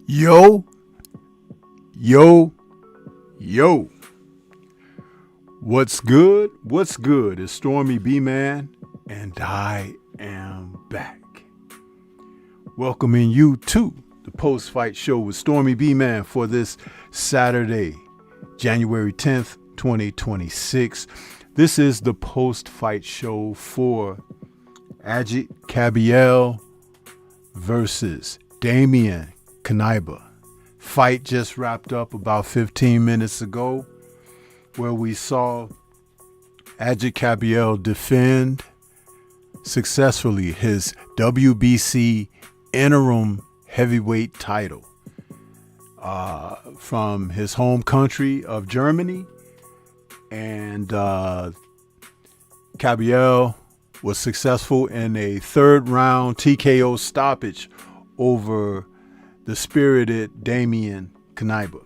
Yo, yo, yo. What's good? What's good? It's Stormybman, and I am back. Welcoming you to the post-fight show with Stormybman for this Saturday, January 10th, 2026. This is the post-fight show for Wbc Kabayel versus Knyba. Fight just wrapped up about 15 minutes ago, where we saw Wbc Kabayel defend successfully his Wbc Interim heavyweight title from his home country of Germany. And Kabayel was successful in a third round TKO stoppage over the spirited Knyba.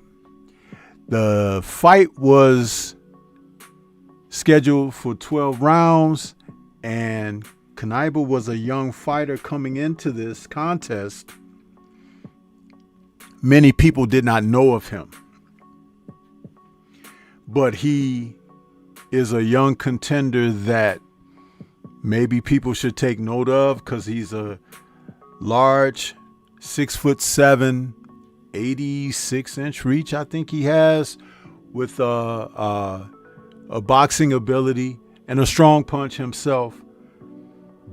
The fight was scheduled for 12 rounds, and Knyba was a young fighter coming into this contest. Many people did not know of him, but he is a young contender that maybe people should take note of, because he's a large 6'7", 86-inch reach, I think he has, with a boxing ability and a strong punch himself.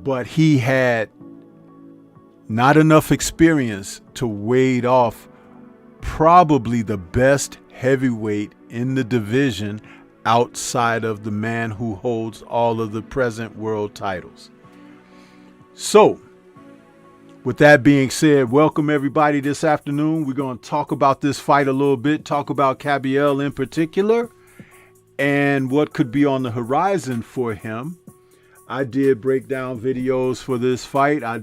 But he had not enough experience to wade off probably the best heavyweight in the division outside of the man who holds all of the present world titles. So, with that being said, welcome everybody this afternoon. We're going to talk about this fight a little bit, talk about Kabayel in particular, and what could be on the horizon for him. I did break down videos for this fight. I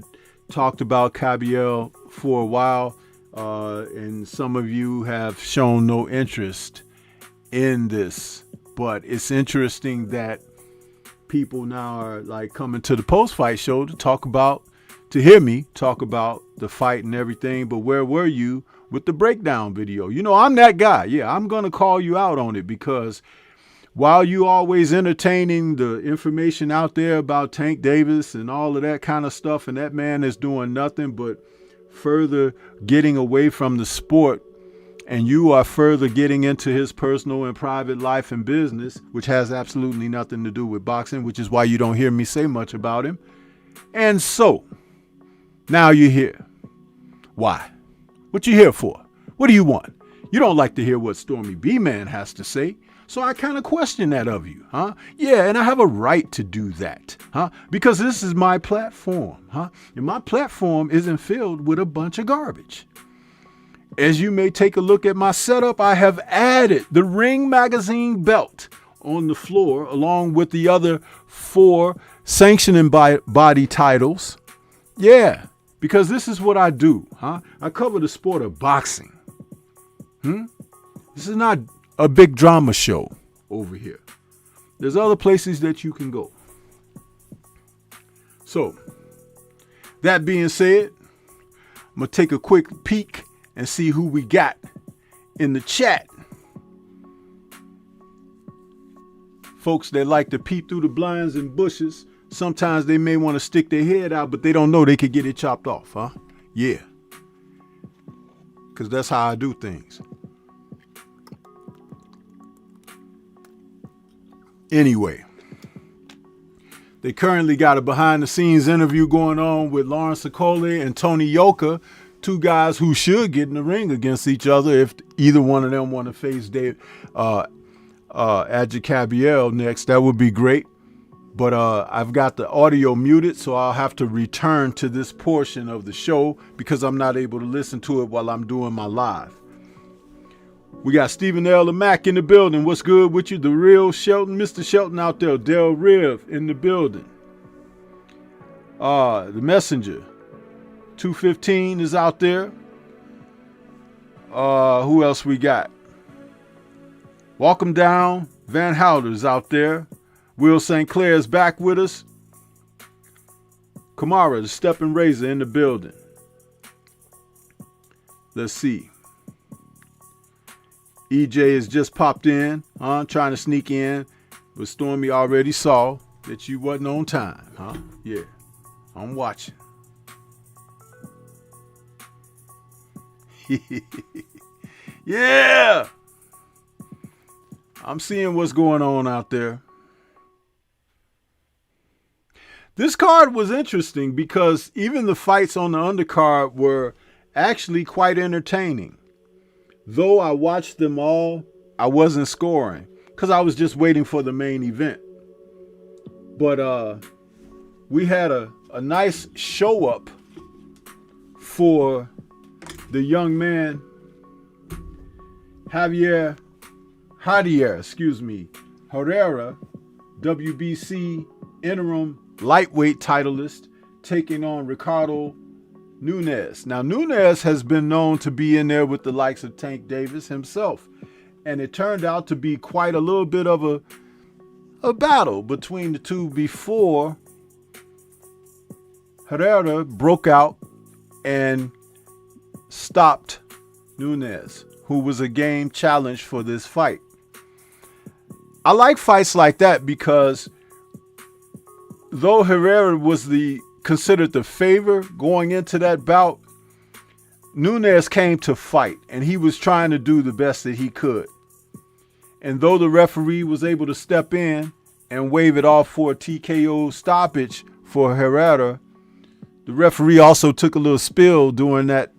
talked about Kabayel for a while, and some of you have shown no interest in this. But it's interesting that people now are like coming to the post-fight show to hear me talk about the fight and everything. But where were you with the breakdown video? You know, I'm that guy. Yeah, I'm going to call you out on it, because while you always entertaining the information out there about Tank Davis and all of that kind of stuff, and that man is doing nothing but further getting away from the sport, and you are further getting into his personal and private life and business, which has absolutely nothing to do with boxing, which is why you don't hear me say much about him. And so, now you're here. Why? What you here for? What do you want? You don't like to hear what Stormybman has to say. So I kind of question that of you, huh? Yeah, and I have a right to do that, huh? Because this is my platform, huh? And my platform isn't filled with a bunch of garbage. As you may take a look at my setup, I have added the Ring Magazine belt on the floor, along with the other 4 sanctioning body titles. Yeah, because this is what I do, huh? I cover the sport of boxing. This is not a big drama show over here. There's other places that you can go. So, that being said, I'm going to take a quick peek and see who we got in the chat. Folks that like to peep through the blinds and bushes, sometimes they may want to stick their head out, but they don't know they could get it chopped off, huh? Yeah. Because that's how I do things. Anyway, they currently got a behind-the-scenes interview going on with Lawrence Okoli and Tony Yoka, 2 guys who should get in the ring against each other if either one of them want to face Adja Kabayel next. That would be great. But I've got the audio muted, so I'll have to return to this portion of the show because I'm not able to listen to it while I'm doing my live. We got Stephen L. Mack in the building. What's good with you? The real Shelton, Mr. Shelton out there. Del Riv in the building. The Messenger, 215 is out there. Who else we got? Welcome down. Van Houder's out there. Will St. Clair is back with us. Kamara, the Stepping Razor in the building. Let's see. EJ has just popped in, trying to sneak in, but Stormy already saw that you wasn't on time, huh? Yeah, I'm watching. Yeah, I'm seeing what's going on out there. This card was interesting because even the fights on the undercard were actually quite entertaining. Though I watched them all, I wasn't scoring because I was just waiting for the main event. But we had a nice show up for the young man, Herrera, WBC Interim lightweight titleist, taking on Ricardo Nunes. Now, Nunes has been known to be in there with the likes of Tank Davis himself. And it turned out to be quite a little bit of a battle between the two before Herrera broke out and stopped Nunes, who was a game challenge for this fight. I like fights like that because though Herrera was considered the favor going into that bout, Nunes came to fight, and he was trying to do the best that he could. And though the referee was able to step in and wave it off for a TKO stoppage for Herrera, The referee also took a little spill during that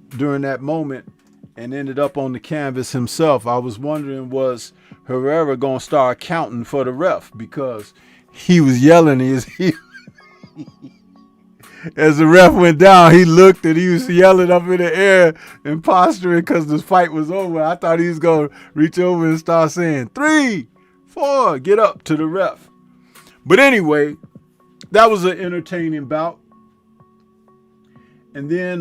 moment and ended up on the canvas himself. I was wondering, was Herrera gonna start counting for the ref, because he was yelling as the ref went down. He looked and he was yelling up in the air and posturing because the fight was over. I thought he was gonna reach over and start saying 3, 4, get up to the ref. But anyway, that was an entertaining bout. And then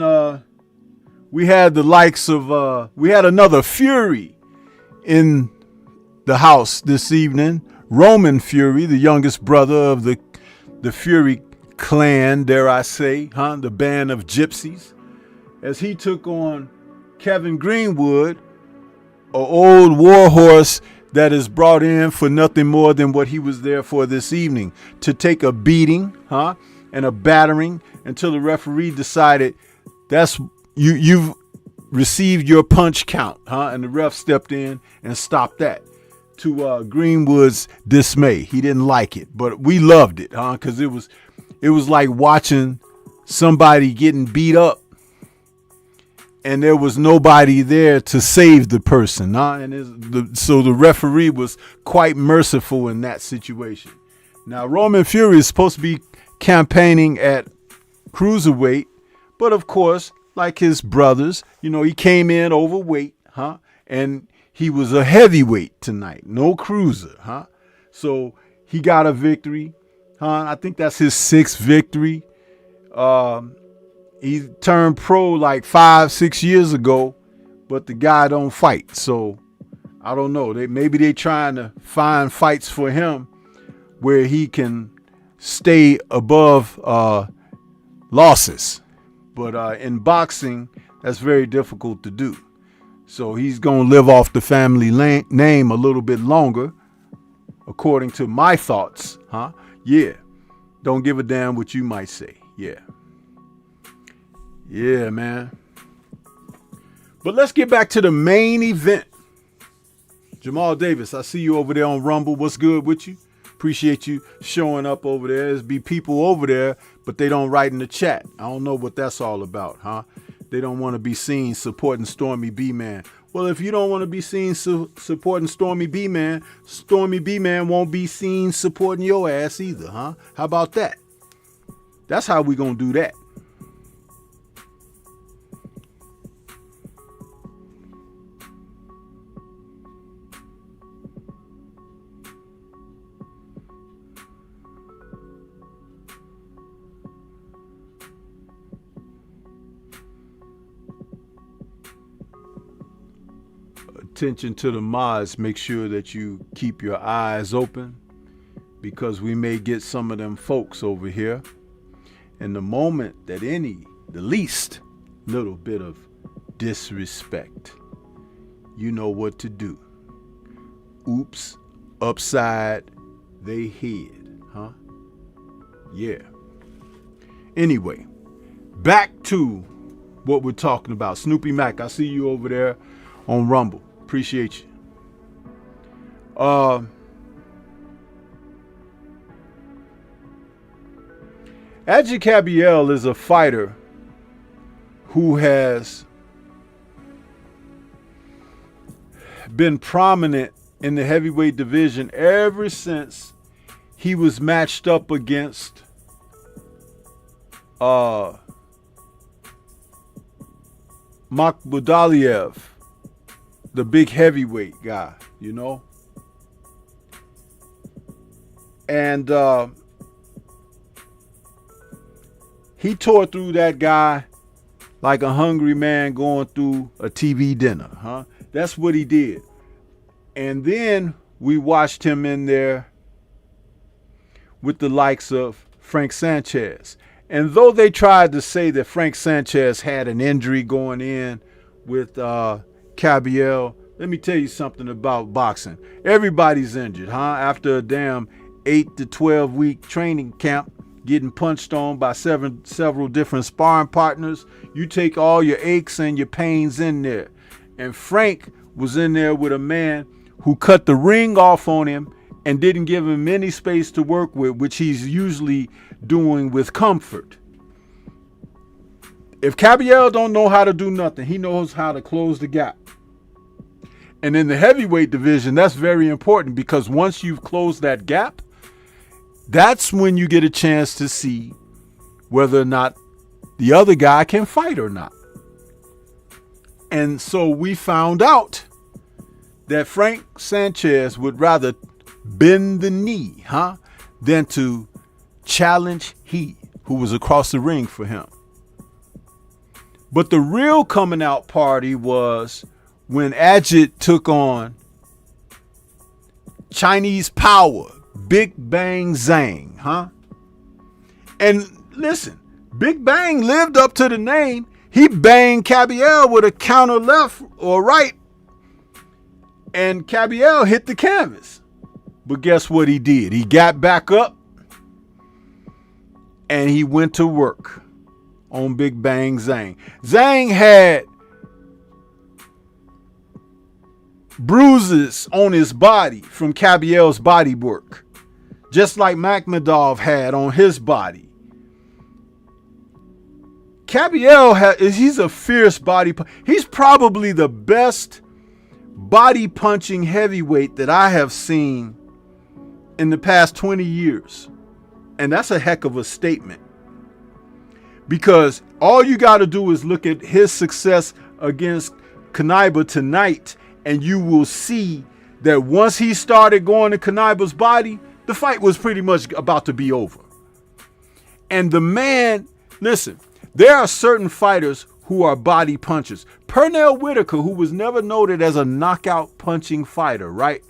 we had the likes of, we had another Fury in the house this evening. Roman Fury, the youngest brother of the Fury clan, dare I say, the band of gypsies, as he took on Kevin Greenwood, an old war horse that is brought in for nothing more than what he was there for this evening, to take a beating, and a battering, until the referee decided that's you've received your punch count, and the ref stepped in and stopped that, to Greenwood's dismay. He didn't like it, but we loved it, because it was like watching somebody getting beat up and there was nobody there to save the person, so the referee was quite merciful in that situation. Now, Roman Fury is supposed to be campaigning at cruiserweight, but of course, like his brothers, he came in overweight, and he was a heavyweight tonight, no cruiser, so he got a victory, I think that's his 6th victory. He turned pro like 5-6 years ago, but the guy don't fight, so I don't know. Maybe they trying to find fights for him where he can stay above losses. But in boxing, that's very difficult to do. So he's going to live off the family name a little bit longer, according to my thoughts. Yeah. Don't give a damn what you might say. Yeah. Yeah, man. But let's get back to the main event. Jamal Davis, I see you over there on Rumble. What's good with you? Appreciate you showing up over there. There's be people over there, but they don't write in the chat. I don't know what that's all about, They don't want to be seen supporting Stormy B-Man. Well, if you don't want to be seen supporting Stormy B-Man won't be seen supporting your ass either, How about that? That's how we gonna do that. Attention to the mods, make sure that you keep your eyes open, because we may get some of them folks over here, and the moment that the least little bit of disrespect, you know what to do. Oops, upside they head, Yeah. Anyway, back to what we're talking about. Snoopy Mac, I see you over there on Rumble. Appreciate you. Wbc Kabayel is a fighter who has been prominent in the heavyweight division ever since he was matched up against Makhmudaliev, the big heavyweight guy, and he tore through that guy like a hungry man going through a TV dinner, That's what he did. And then we watched him in there with the likes of Frank Sanchez. And though they tried to say that Frank Sanchez had an injury going in with Kabayel, let me tell you something about boxing. Everybody's injured, After a damn 8 to 12 week training camp, getting punched on by several different sparring partners, you take all your aches and your pains in there. And Frank was in there with a man who cut the ring off on him and didn't give him any space to work with, which he's usually doing with comfort. If Kabayel don't know how to do nothing, he knows how to close the gap. And in the heavyweight division, that's very important, because once you've closed that gap, that's when you get a chance to see whether or not the other guy can fight or not. And so we found out that Frank Sanchez would rather bend the knee, than to challenge he, who was across the ring for him. But the real coming out party was when Ajit took on Chinese Power, Big Bang Zhang, And listen, Big Bang lived up to the name. He banged Kabayel with a counter left or right, and Kabayel hit the canvas. But guess what he did? He got back up and he went to work on Big Bang Zhang. Zhang had bruises on his body from Kabayel's body work, just like Makhmudov had on his body. Kabayel he's a fierce body. He's probably the best body punching heavyweight that I have seen in the past 20 years. And that's a heck of a statement, because all you got to do is look at his success against Knyba tonight, and you will see that once he started going to Knyba's body, the fight was pretty much about to be over. And the man, listen, there are certain fighters who are body punchers. Pernell Whitaker, who was never noted as a knockout punching fighter, right,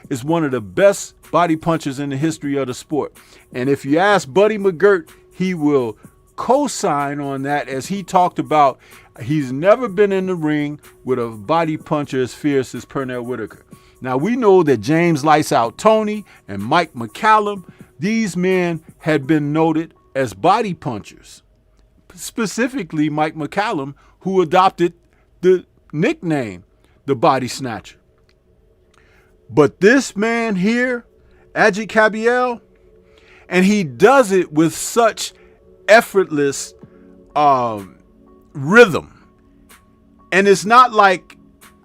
is one of the best body punchers in the history of the sport. And if you ask Buddy McGirt, he will co-sign on that, as he talked about he's never been in the ring with a body puncher as fierce as Pernell Whitaker. Now, we know that James Lights Out Tony and Mike McCallum, these men had been noted as body punchers. Specifically, Mike McCallum, who adopted the nickname, the Body Snatcher. But this man here, Ajit Kabayel, and he does it with such effortless rhythm. And it's not like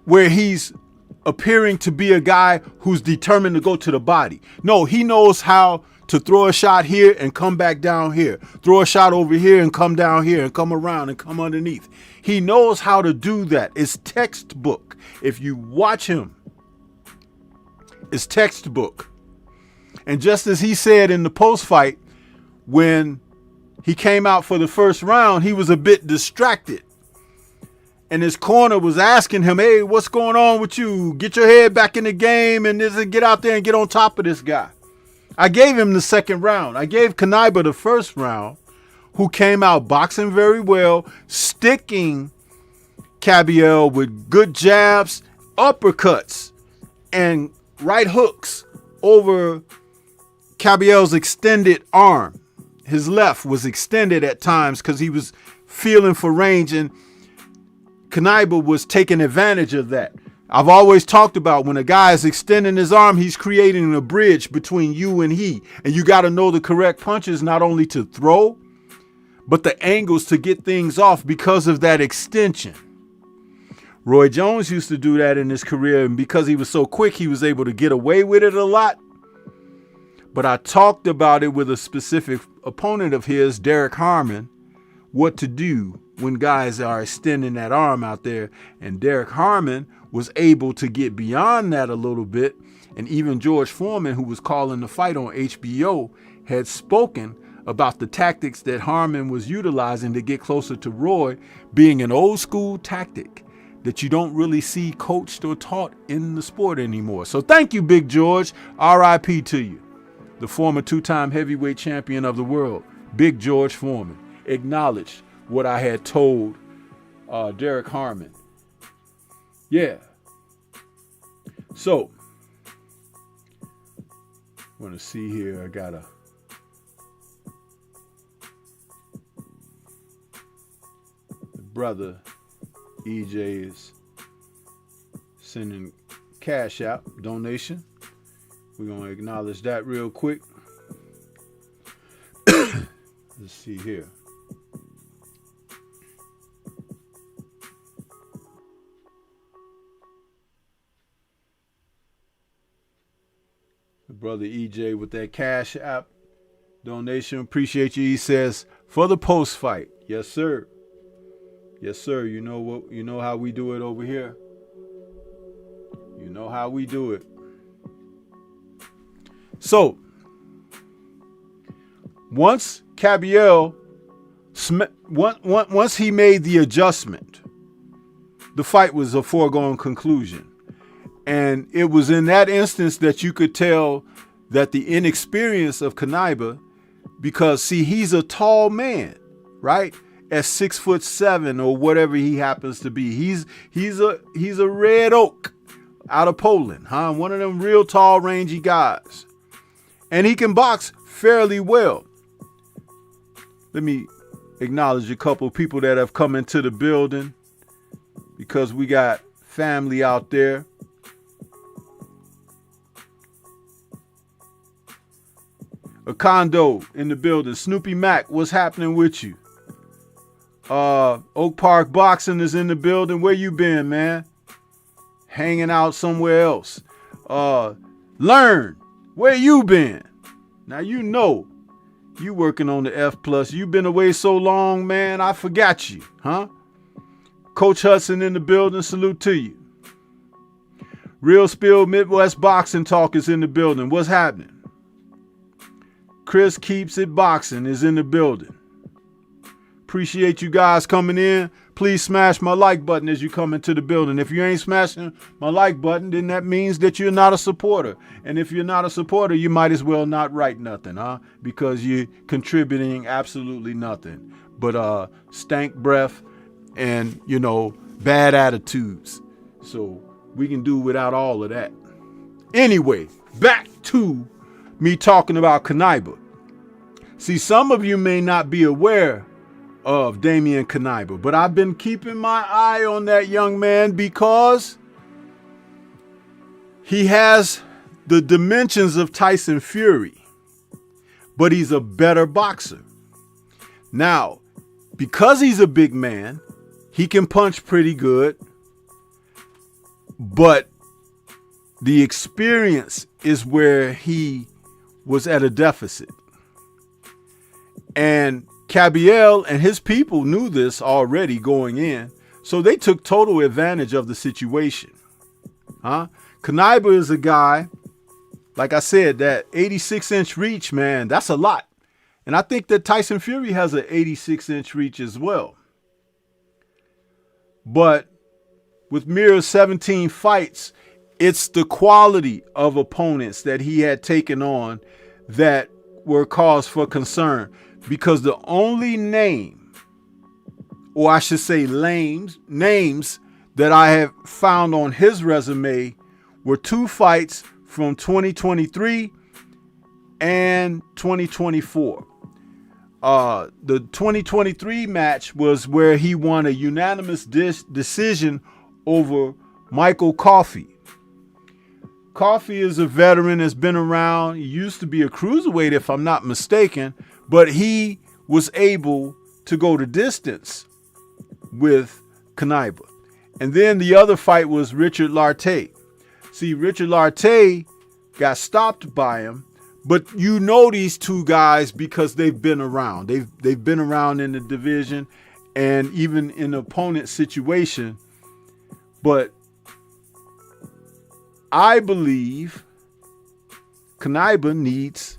where he's appearing to be a guy who's determined to go to the body. No, he knows how to throw a shot here and come back down here. Throw a shot over here and come down here and come around and come underneath. He knows how to do that. It's textbook. If you watch him, it's textbook. And just as he said in the post-fight, when he came out for the first round, he was a bit distracted. And his corner was asking him, hey, what's going on with you? Get your head back in the game and get out there and get on top of this guy. I gave him the second round. I gave Knyba the first round, who came out boxing very well, sticking Kabayel with good jabs, uppercuts, and right hooks over Kabayel's extended arm. His left was extended at times because he was feeling for range, and Knyba was taking advantage of that. I've always talked about when a guy is extending his arm, he's creating a bridge between you and he. And you got to know the correct punches, not only to throw, but the angles to get things off because of that extension. Roy Jones used to do that in his career, and because he was so quick, he was able to get away with it a lot. But I talked about it with a specific opponent of his, Derek Harmon, what to do when guys are extending that arm out there. And Derek Harmon was able to get beyond that a little bit. And even George Foreman, who was calling the fight on HBO, had spoken about the tactics that Harmon was utilizing to get closer to Roy, being an old school tactic that you don't really see coached or taught in the sport anymore. So thank you, Big George. R.I.P. to you. The former two-time heavyweight champion of the world, Big George Foreman, acknowledged what I had told Derek Harmon. Yeah. So, want to see here. I got a brother EJ is sending cash out donation. We're going to acknowledge that real quick. Let's see here. Brother EJ with that Cash App donation. Appreciate you. He says, for the post fight. Yes, sir. Yes, sir. You know what? You know how we do it over here. You know how we do it. So, once Kabayel, once he made the adjustment, the fight was a foregone conclusion. And it was in that instance that you could tell that the inexperience of Knyba, because see, he's a tall man, right? At 6'7" or whatever he happens to be. He's a red oak out of Poland, huh? One of them real tall, rangy guys. And he can box fairly well. Let me acknowledge a couple of people that have come into the building because we got family out there. A condo in the building. Snoopy Mac, what's happening with you? Oak Park Boxing is in the building. Where you been, man? Hanging out somewhere else. Learn, where you been? Now you know you working on the F+. You been away so long, man, I forgot you, huh? Coach Hudson in the building, salute to you. Real Spill Midwest Boxing Talk is in the building. What's happening? Chris Keeps It Boxing is in the building. Appreciate you guys coming in. Please smash my like button as you come into the building. If you ain't smashing my like button, then that means that you're not a supporter. And if you're not a supporter, you might as well not write nothing, huh? Because you're contributing absolutely nothing but stank breath and, you know, bad attitudes. So we can do without all of that. Anyway, back to me talking about Knyba. See, some of you may not be aware of Damian Knyba, but I've been keeping my eye on that young man because he has the dimensions of Tyson Fury, but he's a better boxer. Now, because he's a big man, he can punch pretty good, but the experience is where he was at a deficit. And Kabayel and his people knew this already going in, so they took total advantage of the situation. Huh? Knyba is a guy, like I said, that 86-inch reach, man, that's a lot. And I think that Tyson Fury has an 86-inch reach as well. But with mere 17 fights, it's the quality of opponents that he had taken on that were cause for concern. Because the only name, or I should say names that I have found on his resume were 2 fights from 2023 and 2024. The 2023 match was where he won a unanimous decision over Michael Coffey. Coffey is a veteran that's been around. He used to be a cruiserweight, if I'm not mistaken, but he was able to go the distance with Knyba. And then the other fight was Richard Lartey. See, Richard Lartey got stopped by him, but you know these two guys because they've been around. They've been around in the division and even in the opponent situation. But I believe Knyba needs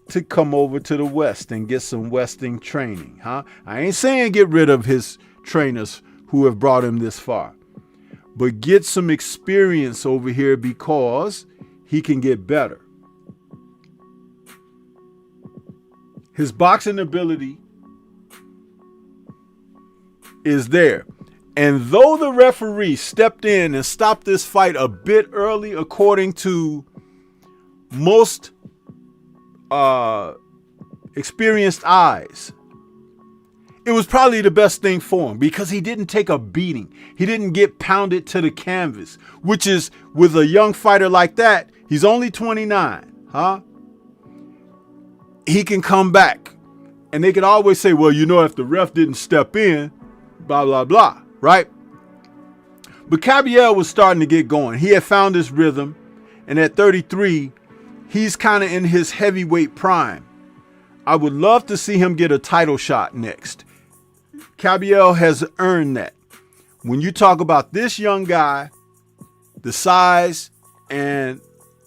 to come over to the West and get some Westing training, huh? I ain't saying get rid of his trainers who have brought him this far, but get some experience over here because he can get better. His boxing ability is there. And though the referee stepped in and stopped this fight a bit early, according to most experienced eyes, it was probably the best thing for him because he didn't take a beating. He didn't get pounded to the canvas, which is, with a young fighter like that, he's only 29, huh? He can come back. And they can always say, well, you know, if the ref didn't step in, blah, blah, blah, right? But Kabayel was starting to get going. He had found his rhythm. And at 33, he's kind of in his heavyweight prime. I would love to see him get a title shot next. Kabayel has earned that. When you talk about this young guy, the size and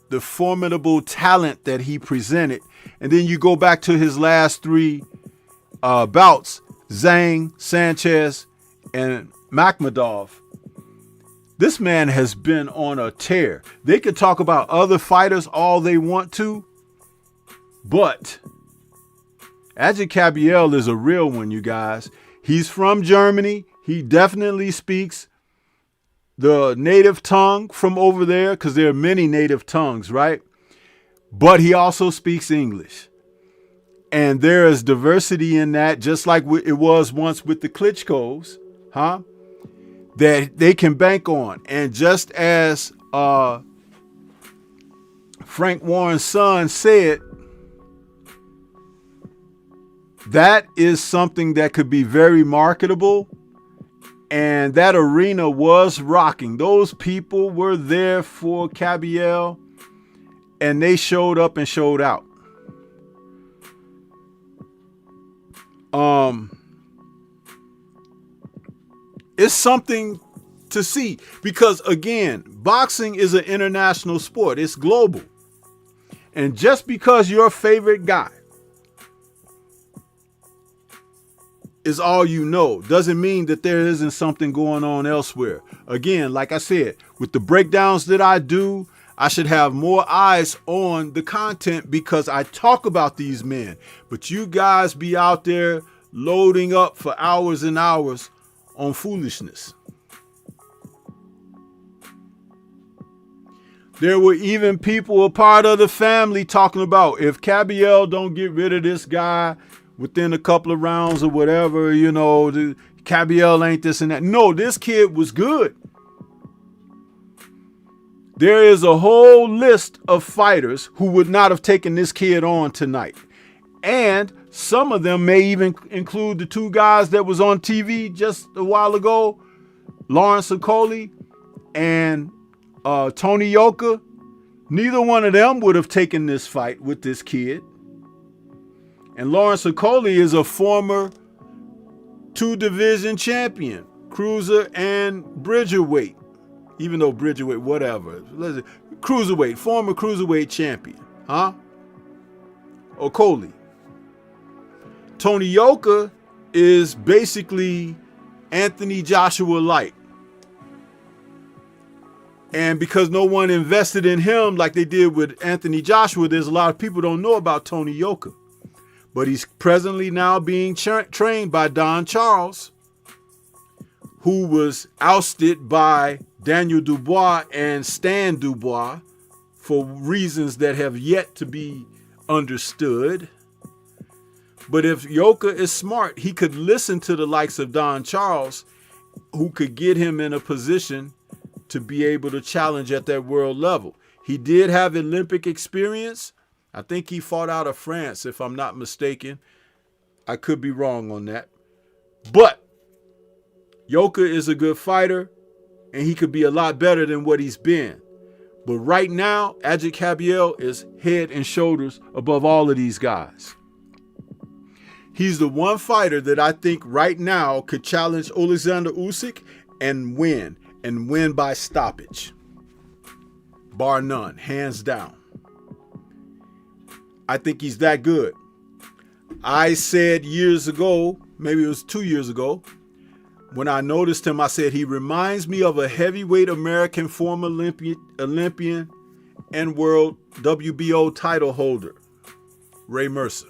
the formidable talent that he presented, and then you go back to his last three bouts, Zhang, Sanchez, and Makhmudov. This man has been on a tear. They could talk about other fighters all they want to, but Dazn Kabayel is a real one, you guys. He's from Germany. He definitely speaks the native tongue from over there, because there are many native tongues, right? But he also speaks English. And there is diversity in that, just like it was once with the Klitschko's, that they can bank on. And just as Frank Warren's son said, that is something that could be very marketable. And that arena was rocking. Those people were there for Kabayel, and they showed up and showed out. It's something to see, because again, boxing is an international sport. It's global. And just because your favorite guy is all you know doesn't mean that there isn't something going on elsewhere. Again, like I said, with the breakdowns that I do, I should have more eyes on the content because I talk about these men. But you guys be out there loading up for hours and hours on foolishness. There were even people, a part of the family, talking about if Kabayel don't get rid of this guy within a couple of rounds or whatever, Kabayel ain't this and that. No, this kid was good. There is a whole list of fighters who would not have taken this kid on tonight. And some of them may even include the two guys that was on TV just a while ago, Lawrence Okoli and Tony Yoka. Neither one of them would have taken this fight with this kid. And Lawrence Okoli is a former 2-division champion, cruiser and bridgerweight. Even though bridgerweight, whatever. Cruiserweight, former cruiserweight champion. Okoli. Tony Yoka is basically Anthony Joshua light. And because no one invested in him like they did with Anthony Joshua, there's a lot of people don't know about Tony Yoka. But he's presently now being trained by Don Charles, who was ousted by Daniel Dubois and Stan Dubois for reasons that have yet to be understood. But if Yoka is smart, he could listen to the likes of Don Charles, who could get him in a position to be able to challenge at that world level. He did have Olympic experience. I think he fought out of France, if I'm not mistaken. I could be wrong on that. But Yoka is a good fighter, and he could be a lot better than what he's been. But right now, Dazn Kabayel is head and shoulders above all of these guys. He's the one fighter that I think right now could challenge Alexander Usyk and win by stoppage. Bar none, hands down. I think he's that good. I said years ago, maybe it was 2 years ago, when I noticed him, I said, he reminds me of a heavyweight American former Olympian and world WBO title holder, Ray Mercer.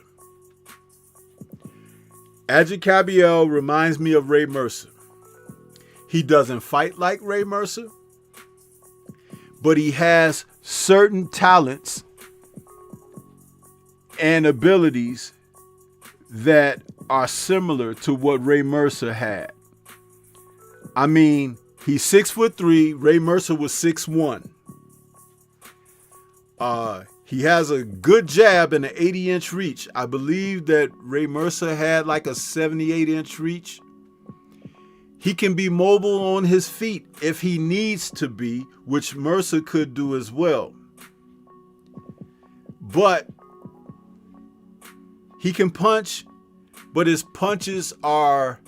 Dazn Kabayel reminds me of Ray Mercer. He doesn't fight like Ray Mercer, but he has certain talents and abilities that are similar to what Ray Mercer had. I mean, he's 6'3". Ray Mercer was 6'1". He has a good jab and an 80-inch reach. I believe that Ray Mercer had like a 78-inch reach. He can be mobile on his feet if he needs to be, which Mercer could do as well. but he can punch, but his punches are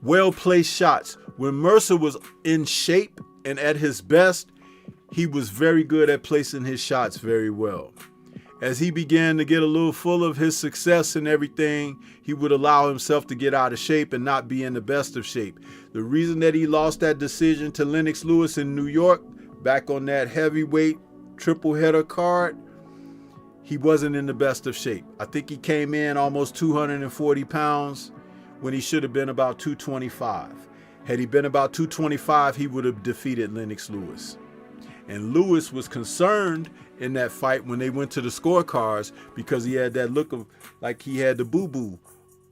well-placed shots. When Mercer was in shape and at his best, he was very good at placing his shots very well. As he began to get a little full of his success and everything, he would allow himself to get out of shape and not be in the best of shape. The reason that he lost that decision to Lennox Lewis in New York, back on that heavyweight triple header card, he wasn't in the best of shape. I think he came in almost 240 pounds when he should have been about 225. Had he been about 225, he would have defeated Lennox Lewis. And Lewis was concerned in that fight when they went to the scorecards because he had that look of like he had the boo-boo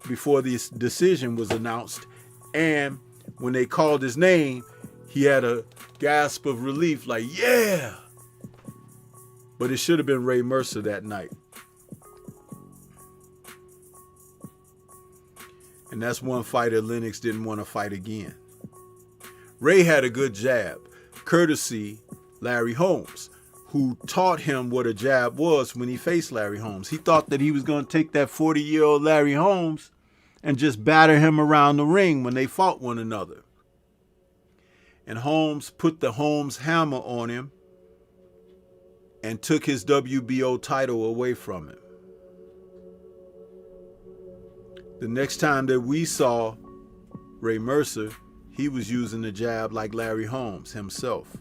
before this decision was announced. And when they called his name, he had a gasp of relief like, yeah! But it should have been Ray Mercer that night. And that's one fighter Lennox didn't want to fight again. Ray had a good jab, courtesy Larry Holmes, who taught him what a jab was when he faced Larry Holmes. He thought that he was going to take that 40-year-old Larry Holmes and just batter him around the ring when they fought one another. And Holmes put the Holmes hammer on him and took his WBO title away from him. The next time that we saw Ray Mercer, he was using the jab like Larry Holmes himself.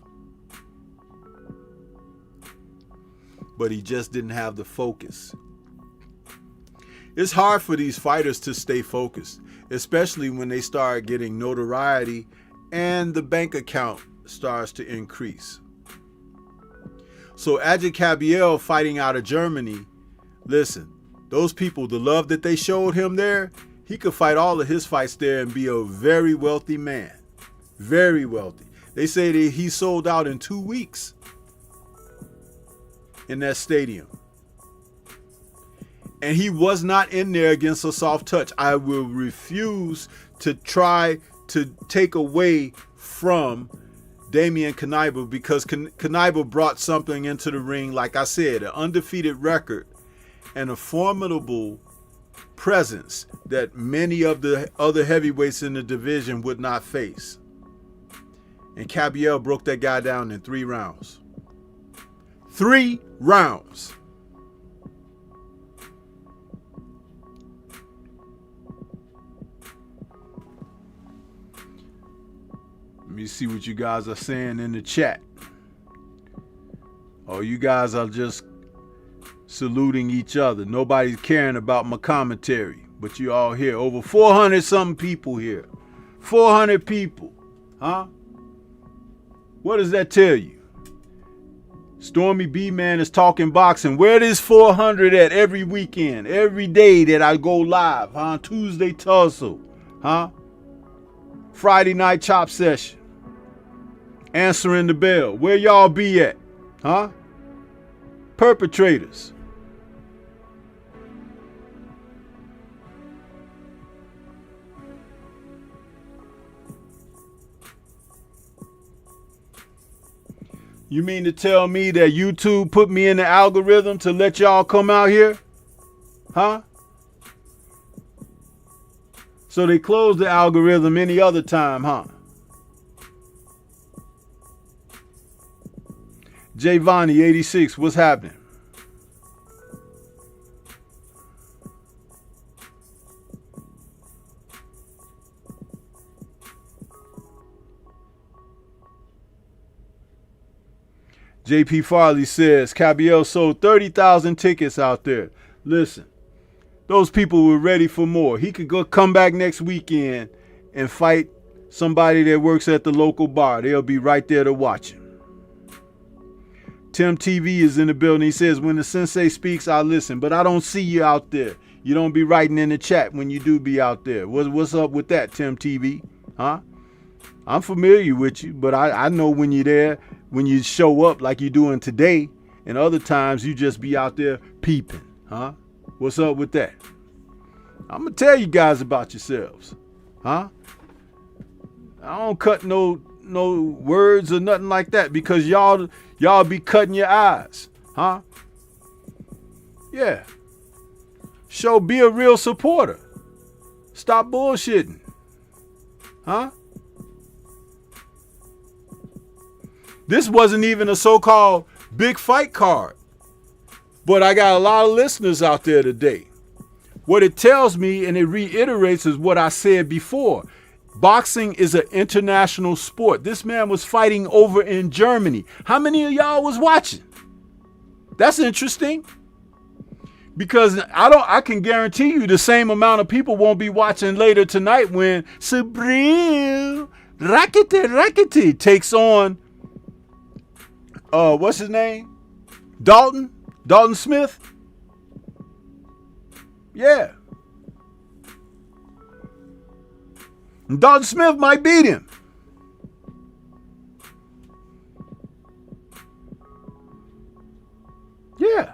But he just didn't have the focus. It's hard for these fighters to stay focused, especially when they start getting notoriety and the bank account starts to increase. So Wbc Kabayel fighting out of Germany, listen, those people, the love that they showed him there, he could fight all of his fights there and be a very wealthy man. Very wealthy. They say that he sold out in 2 weeks in that stadium. And he was not in there against a soft touch. I will refuse to try to take away from Damian Knyba because Knyba brought something into the ring, like I said, an undefeated record and a formidable presence that many of the other heavyweights in the division would not face. And Kabayel broke that guy down in 3 rounds. 3 rounds. Let me see what you guys are saying in the chat. Oh, you guys are just saluting each other. Nobody's caring about my commentary, but you all here. Over 400 something people here. 400 people. Huh? What does that tell you? Stormy B-Man is talking boxing. Where is 400 at every weekend? Every day that I go live, huh? Tuesday tussle, huh? Friday night chop session. Answering the bell. Where y'all be at? Huh? Perpetrators. You mean to tell me that YouTube put me in the algorithm to let y'all come out here? Huh? So they closed the algorithm any other time, huh? Javani 86, what's happening? JP Farley says, Kabayel sold 30,000 tickets out there. Listen, those people were ready for more. He could go come back next weekend and fight somebody that works at the local bar. They'll be right there to watch him. Tim TV is in the building. He says, when the sensei speaks, I listen, but I don't see you out there. You don't be writing in the chat when you do be out there. What's up with that, Tim TV? Huh? I'm familiar with you, but I know when you're there, when you show up like you're doing today, and other times you just be out there peeping. Huh? What's up with that? I'm going to tell you guys about yourselves. Huh? I don't cut no words or nothing like that because y'all be cutting your eyes. Huh? Yeah. Show, be a real supporter. Stop bullshitting. Huh? This wasn't even a so-called big fight card. But I got a lot of listeners out there today. What it tells me, and it reiterates, is what I said before. Boxing is an international sport. This man was fighting over in Germany. How many of y'all was watching? That's interesting. Because I can guarantee you the same amount of people won't be watching later tonight when Sabril Rakete takes on what's his name? Dalton Smith. Yeah. And Dalton Smith might beat him. Yeah.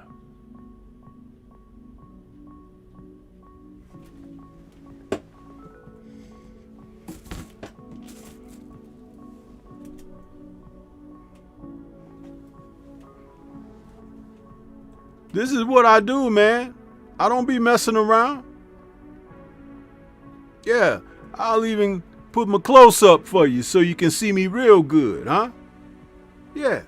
This is what I do, man. I don't be messing around. Yeah, I'll even put my close up for you so you can see me real good, huh? Yeah.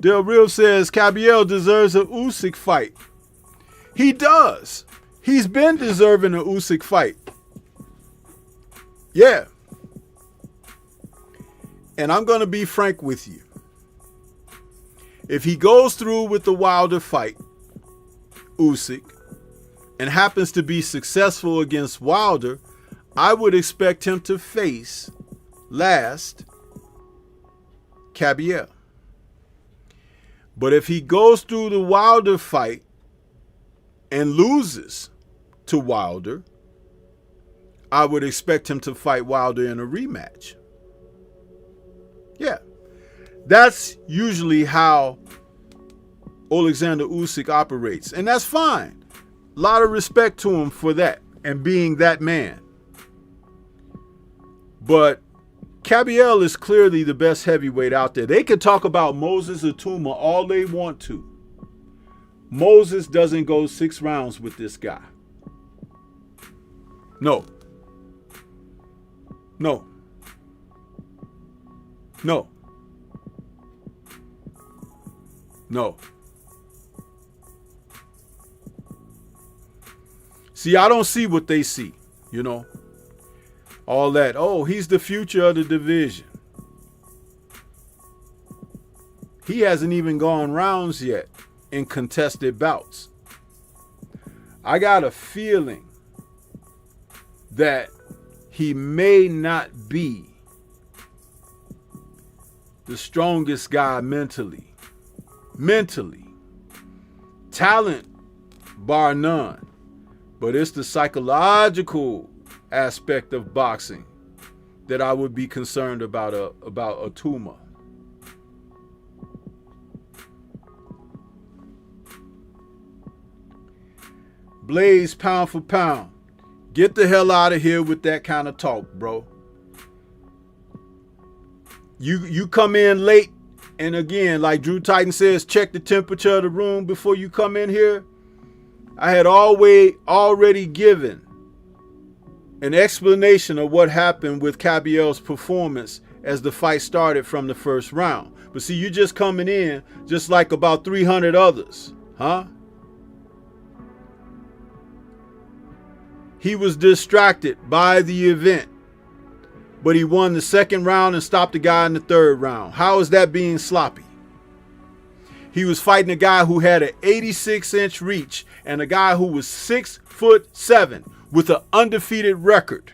Del Real says Kabayel deserves a Usyk fight. He does. He's been deserving a Usyk fight. Yeah. And I'm going to be frank with you. If he goes through with the Wilder fight, Usyk, and happens to be successful against Wilder, I would expect him to face last Kabayel. But if he goes through the Wilder fight and loses to Wilder, I would expect him to fight Wilder in a rematch. Yeah. That's usually how Alexander Usyk operates. And that's fine. A lot of respect to him for that and being that man. But Kabayel is clearly the best heavyweight out there. They could talk about Moses Atuma all they want to. Moses doesn't go 6 rounds with this guy. No. No. No. No. See, I don't see what they see, you know. All that, oh, he's the future of the division. He hasn't even gone rounds yet in contested bouts. I got a feeling that he may not be the strongest guy mentally. Talent, bar none. But it's the psychological aspect of boxing that I would be concerned about Atuma. Blaze, pound for pound. Get the hell out of here with that kind of talk, bro. You come in late, and again, like Drew Titan says, check the temperature of the room before you come in here. I had already given an explanation of what happened with Kabayel's performance as the fight started from the first round. But see, you just coming in just like about 300 others, huh? He was distracted by the event, but he won the second round and stopped the guy in the third round. How is that being sloppy? He was fighting a guy who had an 86-inch reach and a guy who was 6'7" with an undefeated record.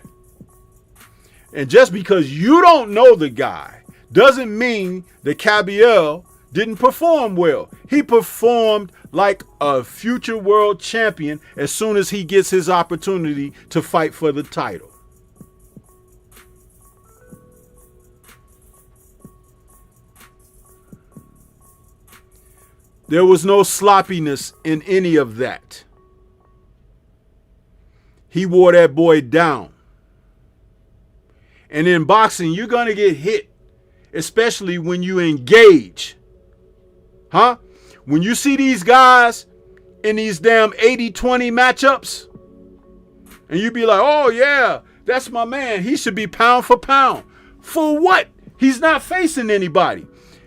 And just because you don't know the guy doesn't mean that Kabayel didn't perform well. He performed like a future world champion as soon as he gets his opportunity to fight for the title. There was no sloppiness in any of that. He wore that boy down. And in boxing, you're going to get hit especially when you engage. Huh? When you see these guys in these damn 80-20 matchups, and you be like, oh yeah, that's my man. He should be pound for pound. For what? He's not facing anybody.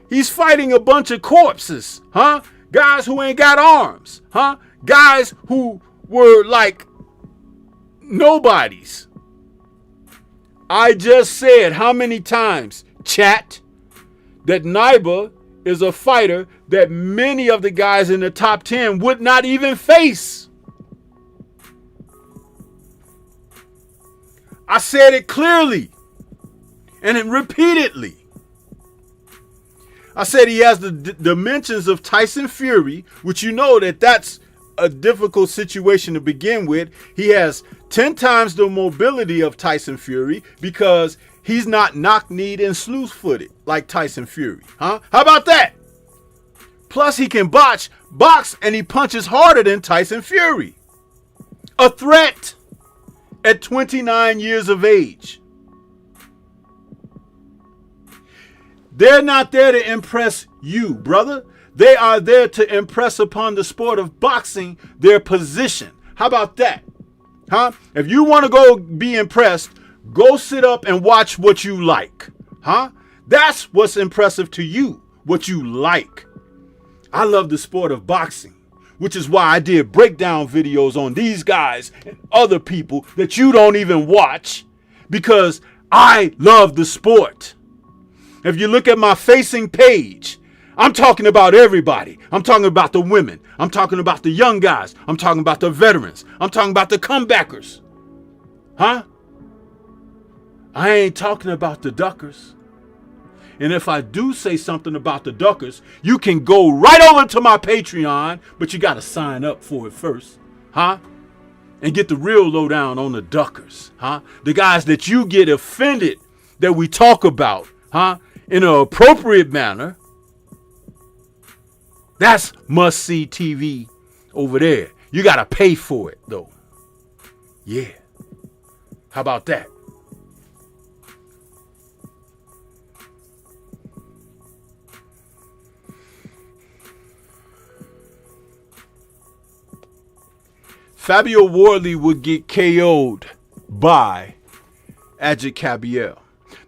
He's fighting a bunch of corpses, huh? Guys who ain't got arms, huh? Guys who were like nobodies. I just said how many times, chat, that Knyba is a fighter that many of the guys in the top 10 would not even face. I said it clearly and repeatedly. I said he has the dimensions of Tyson Fury, which you know that's a difficult situation to begin with. He has 10 times the mobility of Tyson Fury because he's not knock-kneed and slew-footed like Tyson Fury. Huh? How about that? Plus, he can box, and he punches harder than Tyson Fury. A threat at 29 years of age. They're not there to impress you, brother. They are there to impress upon the sport of boxing their position. How about that? Huh? If you want to go be impressed, go sit up and watch what you like. Huh? That's what's impressive to you, what you like. I love the sport of boxing, which is why I did breakdown videos on these guys and other people that you don't even watch, because I love the sport. If you look at my facing page, I'm talking about everybody. I'm talking about the women. I'm talking about the young guys. I'm talking about the veterans. I'm talking about the comebackers. Huh? I ain't talking about the duckers. And if I do say something about the duckers, you can go right over to my Patreon, but you got to sign up for it first. Huh? And get the real lowdown on the duckers. Huh? The guys that you get offended that we talk about. Huh? In an appropriate manner. That's must-see TV over there. You got to pay for it, though. Yeah. How about that? Fabio Wardley would get KO'd by Wbc Kabayel.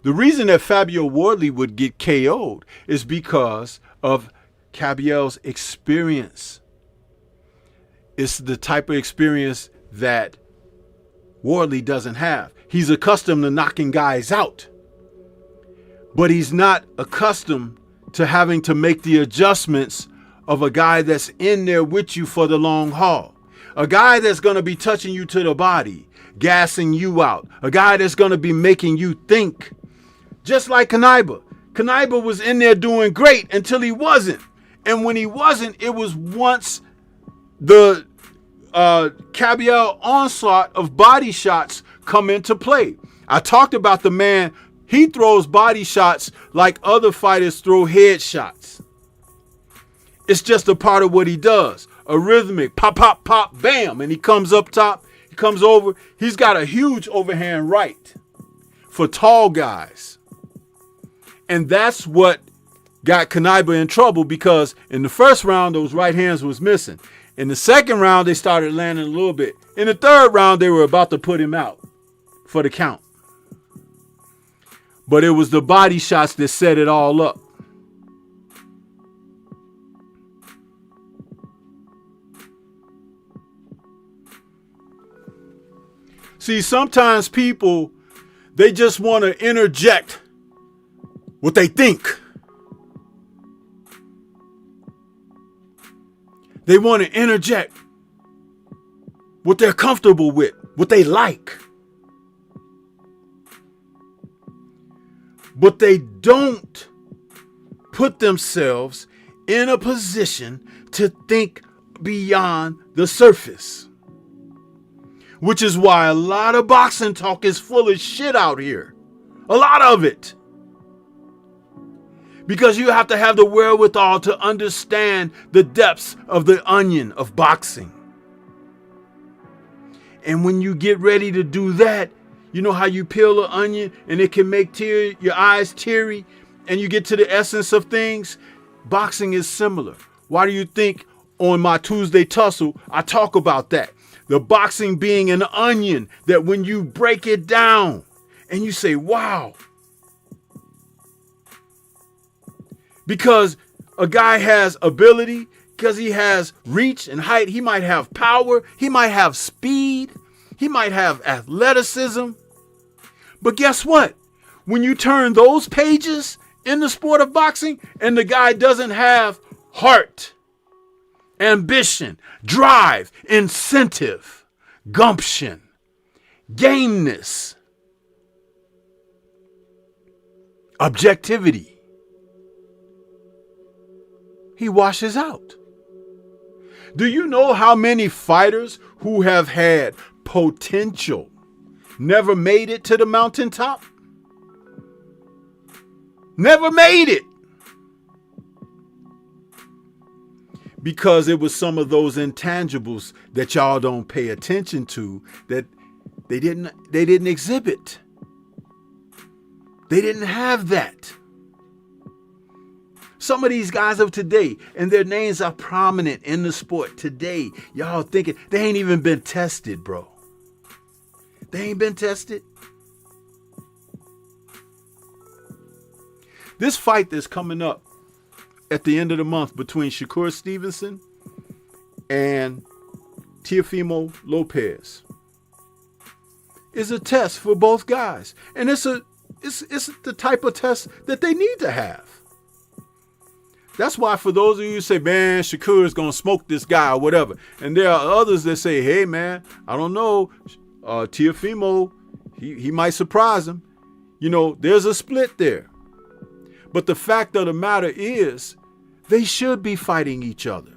The reason that Fabio Wardley would get KO'd is because of Kabayel's experience. It's the type of experience that Wardley doesn't have. He's accustomed to knocking guys out, but he's not accustomed to having to make the adjustments of a guy that's in there with you for the long haul. A guy that's going to be touching you to the body, gassing you out. A guy that's going to be making you think. Just like Knyba. Knyba was in there doing great until he wasn't. And when he wasn't, it was once the Kabayel onslaught of body shots come into play. I talked about the man, he throws body shots like other fighters throw head shots. It's just a part of what he does. A rhythmic pop, pop, pop, bam. And he comes up top, he comes over. He's got a huge overhand right for tall guys. And that's what got Knyba in trouble, because in the first round, those right hands was missing. In the second round, they started landing a little bit. In the third round, they were about to put him out for the count. But it was the body shots that set it all up. See, sometimes people, they just want to interject what they think. They want to interject what they're comfortable with, what they like. But they don't put themselves in a position to think beyond the surface. Which is why a lot of boxing talk is full of shit out here. A lot of it. Because you have to have the wherewithal to understand the depths of the onion of boxing. And when you get ready to do that, you know how you peel an onion and it can make your eyes teary and you get to the essence of things, boxing is similar. Why do you think on my Tuesday Tussle, I talk about that? The boxing being an onion that when you break it down and you say, wow. Because a guy has ability, because he has reach and height, he might have power, he might have speed, he might have athleticism. But guess what? When you turn those pages in the sport of boxing and the guy doesn't have heart, ambition, drive, incentive, gumption, gameness, objectivity, he washes out. Do you know how many fighters who have had potential never made it to the mountaintop? Never made it. Because it was some of those intangibles that y'all don't pay attention to that they didn't exhibit. They didn't have that. Some of these guys of today, and their names are prominent in the sport today, y'all thinking they ain't even been tested, bro. They ain't been tested. This fight that's coming up at the end of the month between Shakur Stevenson and Teofimo Lopez is a test for both guys. And it's the type of test that they need to have. That's why for those of you who say, man, Shakur is going to smoke this guy or whatever. And there are others that say, hey, man, I don't know. Teofimo, he might surprise him. You know, there's a split there. But the fact of the matter is, they should be fighting each other.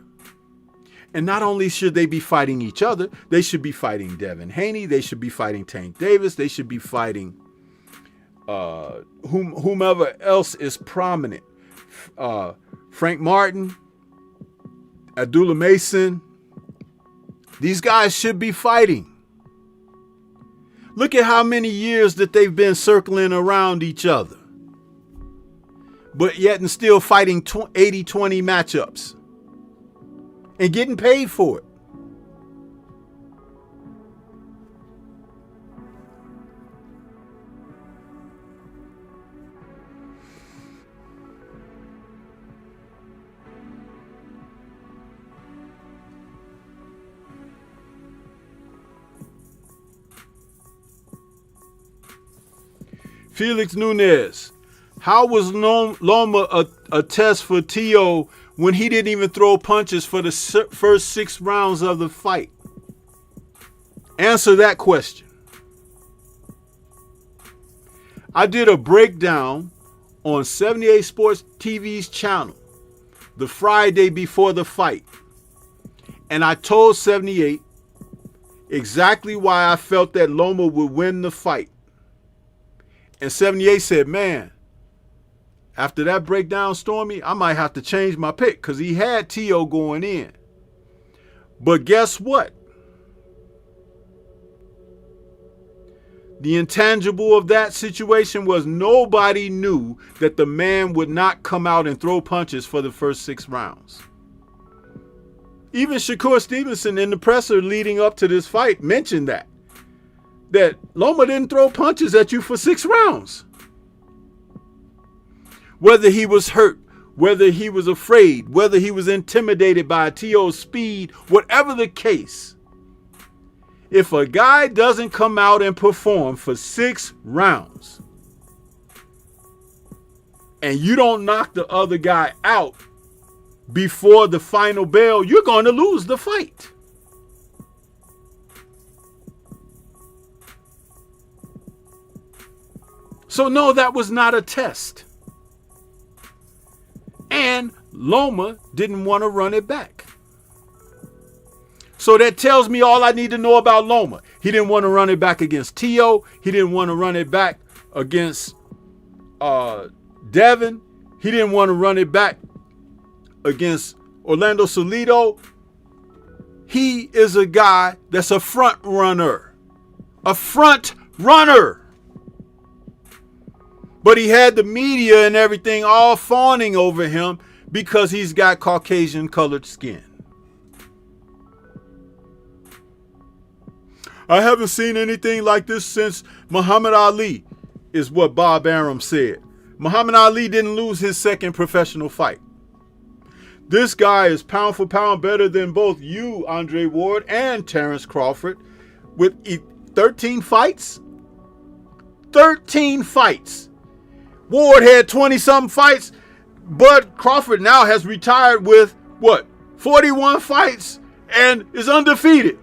And not only should they be fighting each other, they should be fighting Devin Haney. They should be fighting Tank Davis. They should be fighting whomever else is prominent. Frank Martin, Abdullah Mason. These guys should be fighting. Look at how many years that they've been circling around each other. But yet and still fighting 80-20 matchups. And getting paid for it. Felix Nunes. How was Loma a test for Tio when he didn't even throw punches for the first 6 rounds of the fight? Answer that question. I did a breakdown on 78 Sports TV's channel the Friday before the fight. And I told 78 exactly why I felt that Loma would win the fight. And 78 said, man, after that breakdown, Stormy, I might have to change my pick because he had T.O. going in. But guess what? The intangible of that situation was nobody knew that the man would not come out and throw punches for the first 6 rounds. Even Shakur Stevenson in the presser leading up to this fight mentioned that Loma didn't throw punches at you for 6 rounds. Whether he was hurt, whether he was afraid, whether he was intimidated by T.O.'s speed, whatever the case, if a guy doesn't come out and perform for 6 rounds and you don't knock the other guy out before the final bell, you're going to lose the fight. So no, that was not a test. And Loma didn't want to run it back. So that tells me all I need to know about Loma. He didn't want to run it back against T.O. He didn't want to run it back against Devin. He didn't want to run it back against Orlando Salido. He is a guy that's a front runner. A front runner. But he had the media and everything all fawning over him because he's got Caucasian colored skin. I haven't seen anything like this since Muhammad Ali, is what Bob Arum said. Muhammad Ali didn't lose his second professional fight. This guy is pound for pound better than both you, Andre Ward, and Terrence Crawford with 13 fights. 13 fights. Ward had 20-something fights. Bud Crawford now has retired with, 41 fights and is undefeated.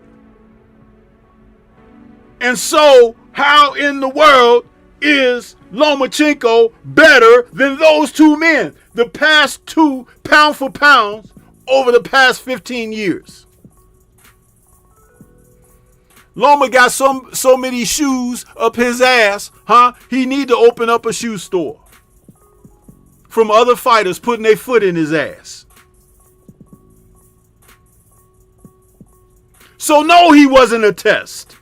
And so, how in the world is Lomachenko better than those two men? The past two pound for pounds over the past 15 years. Loma got so many shoes up his ass, he need to open up a shoe store. From other fighters putting their foot in his ass. So no, he wasn't a test.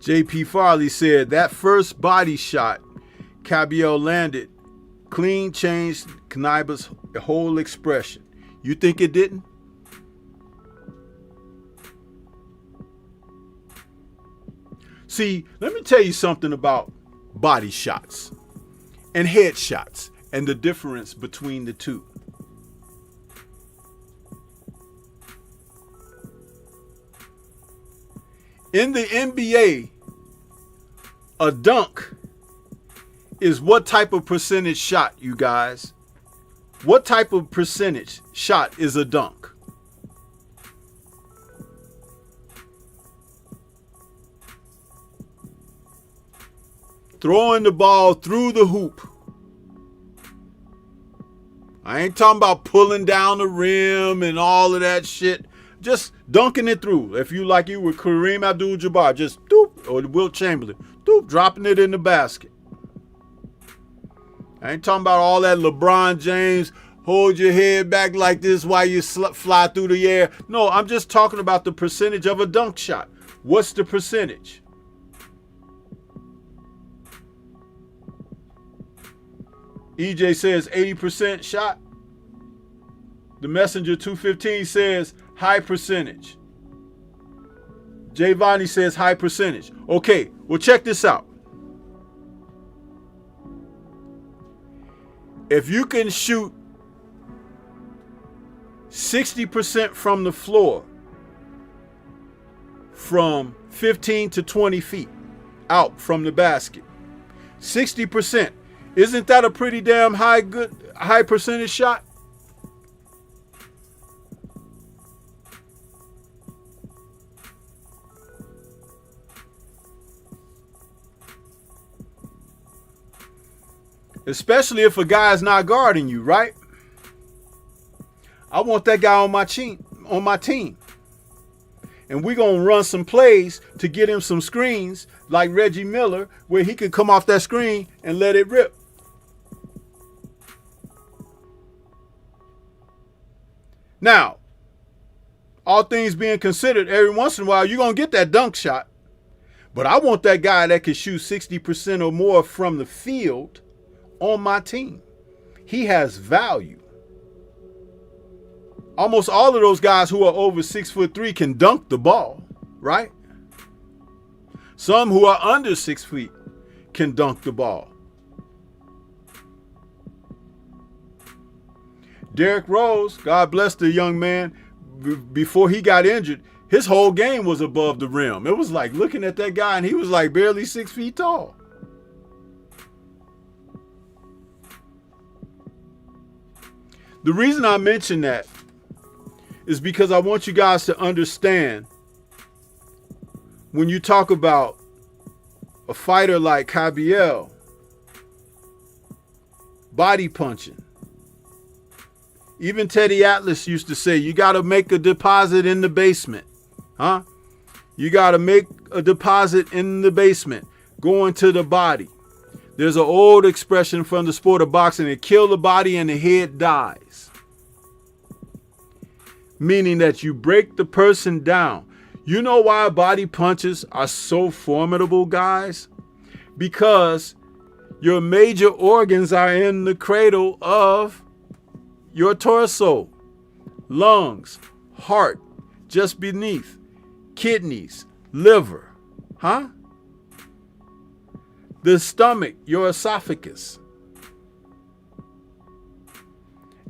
J.P. Farley said that first body shot Kabayel landed clean changed Knyba's whole expression. You think it didn't? See, let me tell you something about body shots and head shots and the difference between the two. In the NBA, a dunk is what type of percentage shot, you guys? What type of percentage shot is a dunk? Throwing the ball through the hoop. I ain't talking about pulling down the rim and all of that shit. Just dunking it through. If you like you with Kareem Abdul-Jabbar, just doop, or Wilt Chamberlain, doop, dropping it in the basket. I ain't talking about all that LeBron James, hold your head back like this while you fly through the air. No, I'm just talking about the percentage of a dunk shot. What's the percentage? EJ says 80% shot. The Messenger 215 says high percentage. Javani says high percentage. Okay, well check this out. If you can shoot 60% from the floor from 15 to 20 feet out from the basket, 60%, isn't that a pretty damn high percentage shot? Especially if a guy's not guarding you, right? I want that guy on my team. And we're going to run some plays to get him some screens like Reggie Miller where he could come off that screen and let it rip. Now, all things being considered, every once in a while, you're going to get that dunk shot. But I want that guy that can shoot 60% or more from the field on my team. He has value. Almost all of those guys who are over 6'3" can dunk the ball, right? Some who are under 6 feet can dunk the ball. Derrick Rose, God bless the young man, before he got injured, his whole game was above the rim. It was like looking at that guy and he was like barely 6 feet tall. The reason I mention that is because I want you guys to understand when you talk about a fighter like Kabayel, body punching, even Teddy Atlas used to say, you got to make a deposit in the basement. Huh? You got to make a deposit in the basement, going to the body. There's an old expression from the sport of boxing, it kill the body and the head dies. Meaning that you break the person down. You know why body punches are so formidable, guys? Because your major organs are in the cradle of your torso. Lungs, heart, just beneath, kidneys, liver, huh? The stomach, your esophagus.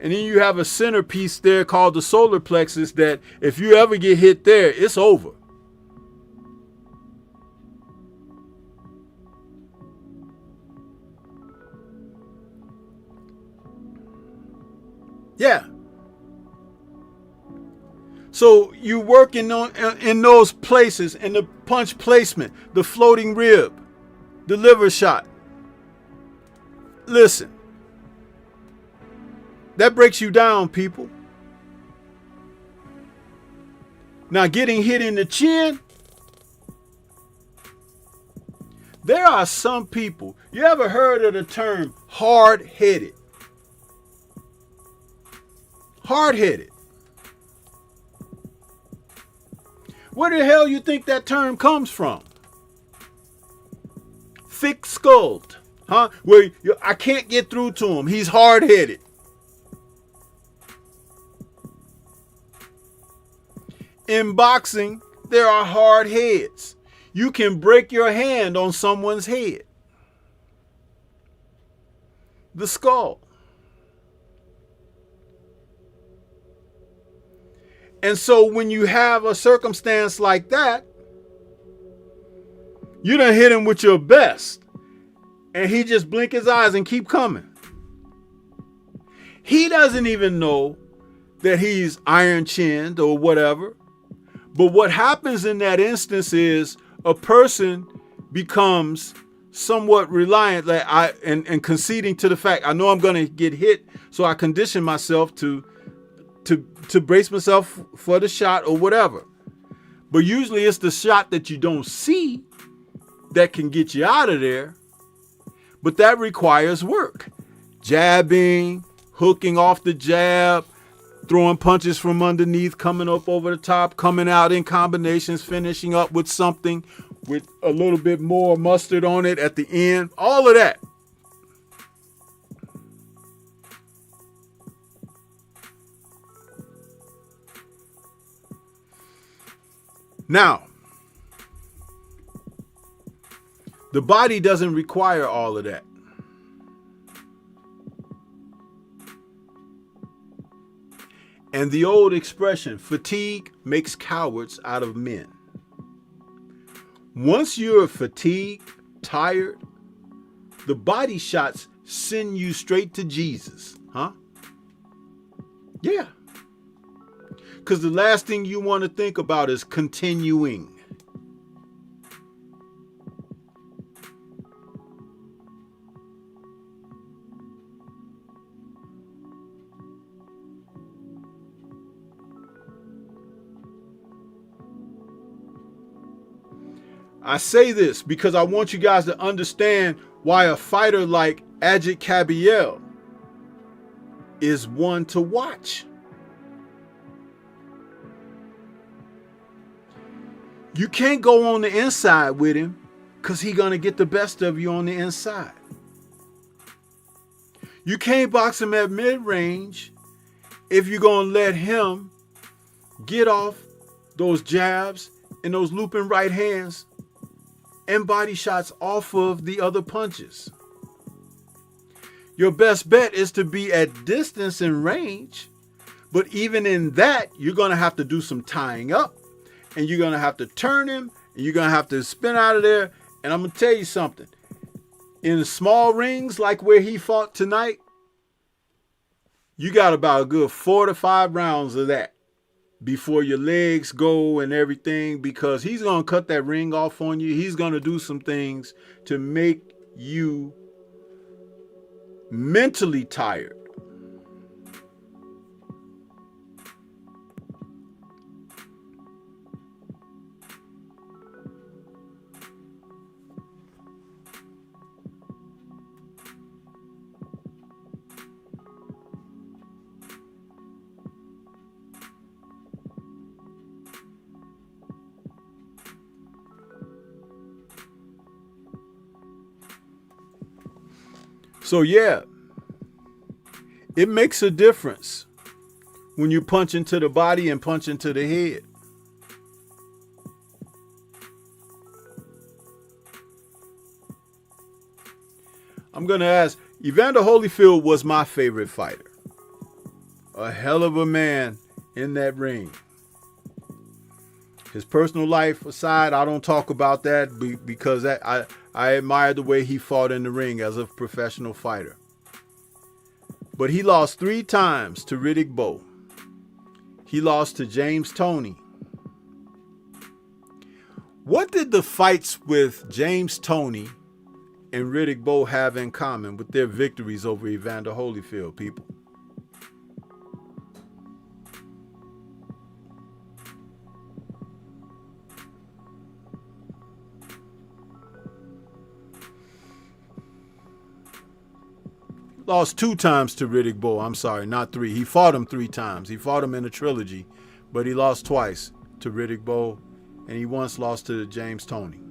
And then you have a centerpiece there called the solar plexus that if you ever get hit there, it's over. Yeah. So you working on in those places, in the punch placement, the floating rib, the liver shot. Listen. That breaks you down, people. Now, getting hit in the chin. There are some people, you ever heard of the term hard-headed? Hard-headed. Where the hell you think that term comes from? Thick-skulled, huh? Where I can't get through to him. He's hard-headed. In boxing, there are hard heads. You can break your hand on someone's head. The skull. And so when you have a circumstance like that, you done hit him with your best. And he just blink his eyes and keep coming. He doesn't even know that he's iron-chinned or whatever. But what happens in that instance is a person becomes somewhat reliant and conceding to the fact, I know I'm going to get hit, so I condition myself to brace myself for the shot or whatever. But usually it's the shot that you don't see that can get you out of there. But that requires work. Jabbing, hooking off the jab, throwing punches from underneath, coming up over the top, coming out in combinations, finishing up with something with a little bit more mustard on it at the end. All of that. Now, the body doesn't require all of that. And the old expression, fatigue makes cowards out of men. Once you're fatigued, tired, the body shots send you straight to Jesus, huh? Yeah. Because the last thing you want to think about is continuing. I say this because I want you guys to understand why a fighter like Wbc Kabayel is one to watch. You can't go on the inside with him because he's going to get the best of you on the inside. You can't box him at mid-range if you're going to let him get off those jabs and those looping right hands and body shots off of the other punches. Your best bet is to be at distance and range, but even in that, you're going to have to do some tying up, and you're going to have to turn him, and you're going to have to spin out of there. And I'm going to tell you something. In small rings like where he fought tonight, you got about a good 4 to 5 rounds of that. before your legs go and everything, because he's going to cut that ring off on you. He's going to do some things to make you mentally tired. So yeah, it makes a difference when you punch into the body and punch into the head. I'm going to ask, Evander Holyfield was my favorite fighter. A hell of a man in that ring. His personal life aside, I don't talk about that because I admire the way he fought in the ring as a professional fighter. But he lost 3 times to Riddick Bowe. He lost to James Toney. What did the fights with James Toney and Riddick Bowe have in common with their victories over Evander Holyfield, people? Lost 2 times to Riddick Bowe. I'm sorry, not 3. He fought him 3 times. He fought him in a trilogy, but he lost twice to Riddick Bowe, and he once lost to James Toney.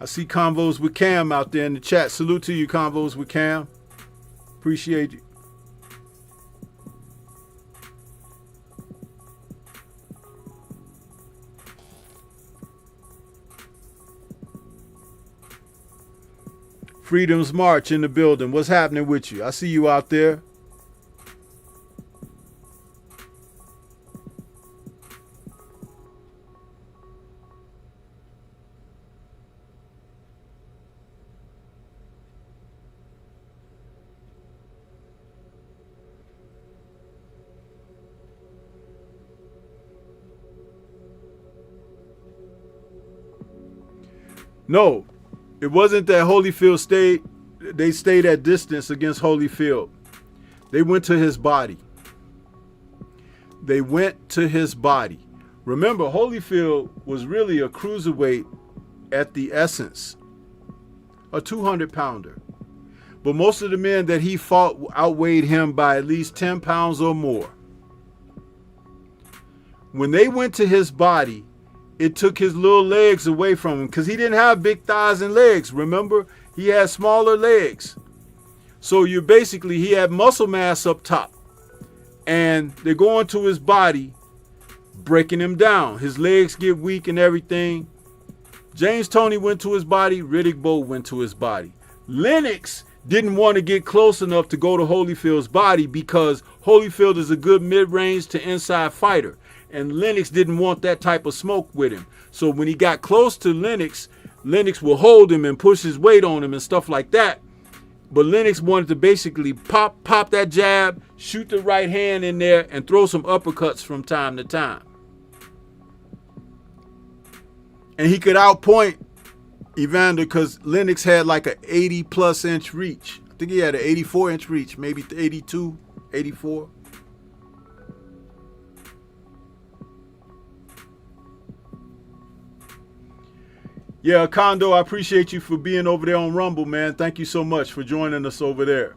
I see Convos with Cam out there in the chat. Salute to you, Convos with Cam. Appreciate you. Freedom's March in the building. What's happening with you? I see you out there. No, it wasn't that Holyfield stayed at distance against Holyfield. They went to his body. They went to his body. Remember, Holyfield was really a cruiserweight at the essence, a 200-pounder. But most of the men that he fought outweighed him by at least 10 pounds or more. When they went to his body, it took his little legs away from him because he didn't have big thighs and legs. Remember, he had smaller legs. So he had muscle mass up top. And they're going to his body, breaking him down. His legs get weak and everything. James Toney went to his body. Riddick Bowe went to his body. Lennox didn't want to get close enough to go to Holyfield's body because Holyfield is a good mid-range to inside fighter. And Lennox didn't want that type of smoke with him. So when he got close to Lennox, Lennox will hold him and push his weight on him and stuff like that. But Lennox wanted to basically pop that jab, shoot the right hand in there, and throw some uppercuts from time to time. And he could outpoint Evander because Lennox had like an 80-plus inch reach. I think he had an 84-inch reach, maybe 82, 84. Yeah, Kondo, I appreciate you for being over there on Rumble, man. Thank you so much for joining us over there.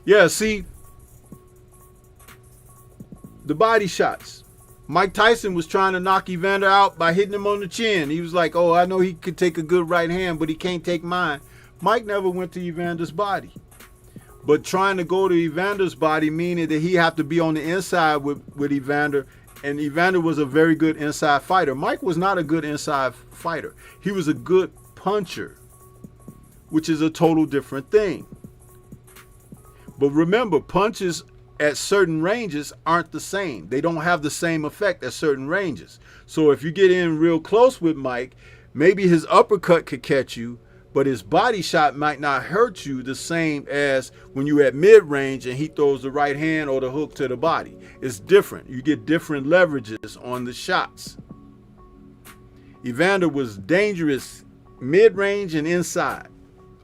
Yeah, see, the body shots. Mike Tyson was trying to knock Evander out by hitting him on the chin. He was like, oh, I know he could take a good right hand, but he can't take mine. Mike never went to Evander's body. But trying to go to Evander's body, meaning that he had to be on the inside with Evander, and Evander was a very good inside fighter. Mike was not a good inside fighter. He was a good puncher, which is a total different thing. But remember, punches at certain ranges aren't the same. They don't have the same effect at certain ranges. So if you get in real close with Mike, maybe his uppercut could catch you, but his body shot might not hurt you the same as when you're at mid-range and he throws the right hand or the hook to the body. It's different. You get different leverages on the shots. Evander was dangerous mid-range and inside,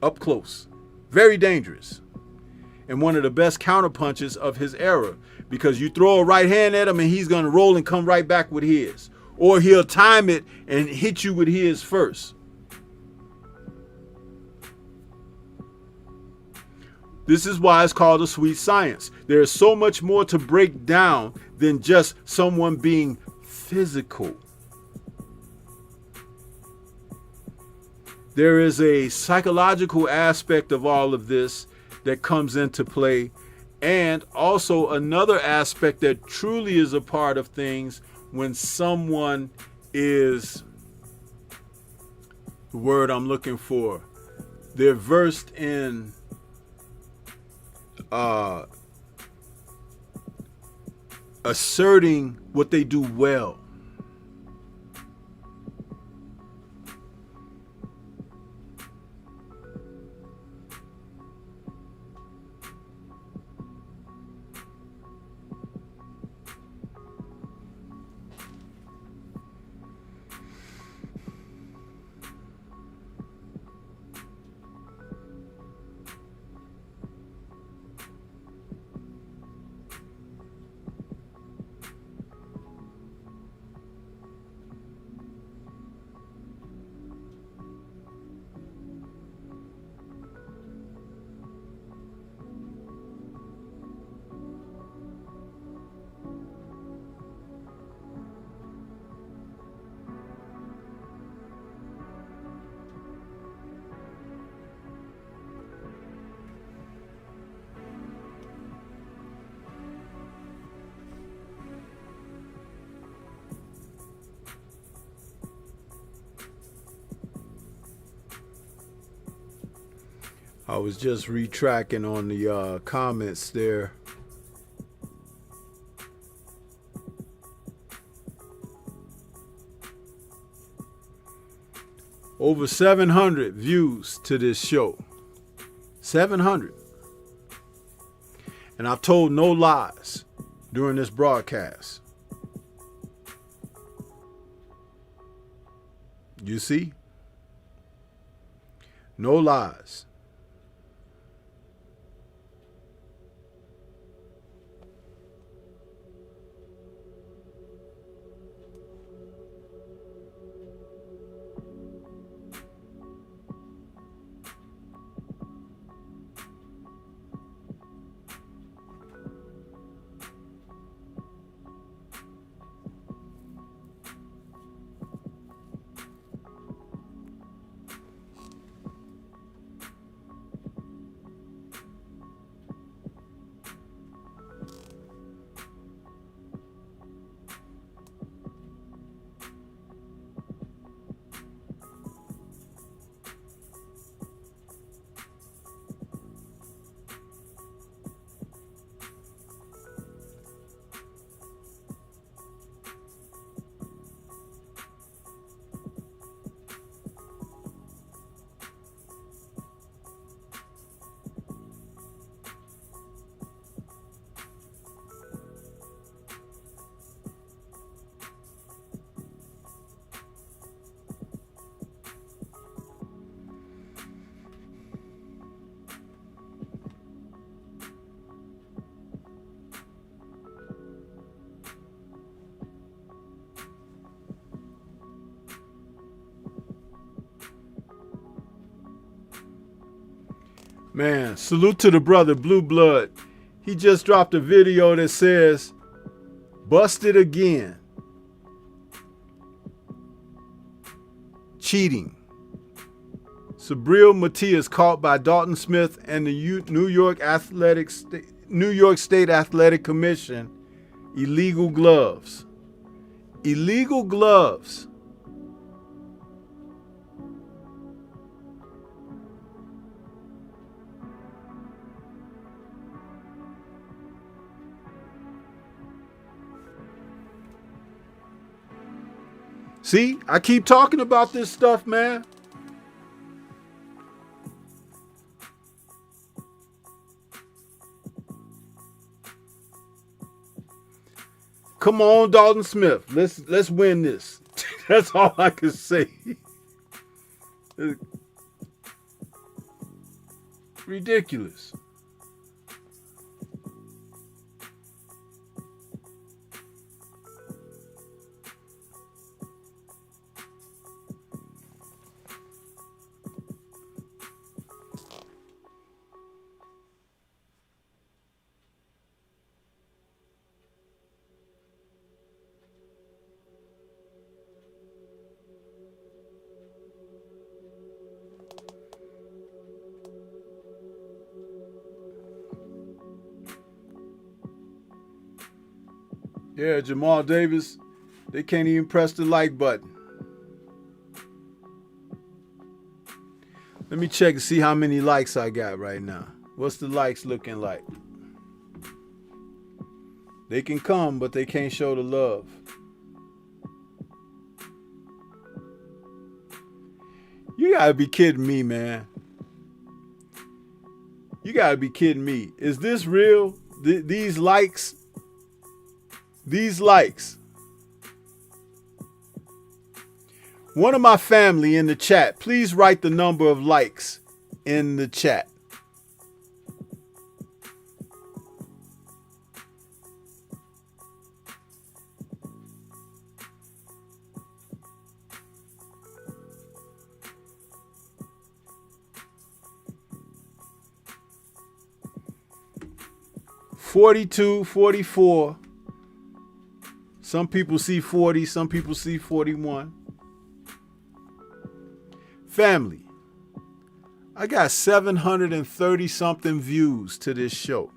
up close. Very dangerous. And one of the best counterpunches of his era, because you throw a right hand at him and he's going to roll and come right back with his. Or he'll time it and hit you with his first. This is why it's called a sweet science. There's so much more to break down than just someone being physical. There is a psychological aspect of all of this that comes into play, and also another aspect that truly is a part of things when someone is, the word I'm looking for, they're versed in asserting what they do well. I was just retracking on the comments there. Over 700 views to this show. 700. And I've told no lies during this broadcast. You see? No lies. Man, salute to the brother Blue Blood. He just dropped a video that says, busted again. Cheating. Sabril Matias caught by Dalton Smith and the New York State Athletic Commission. Illegal gloves. Illegal gloves. See, I keep talking about this stuff, man. Come on, Dalton Smith. Let's win this. That's all I can say. Ridiculous. Yeah, Jamal Davis, they can't even press the like button. Let me check and see how many likes I got right now. What's the likes looking like? They can come, but they can't show the love. You gotta be kidding me, man. You gotta be kidding me. Is this real? These likes? These likes. One of my family in the chat, please write the number of likes in the chat. $42, $44. Some people see 40, some people see 41. Family, I got 730 something views to this show.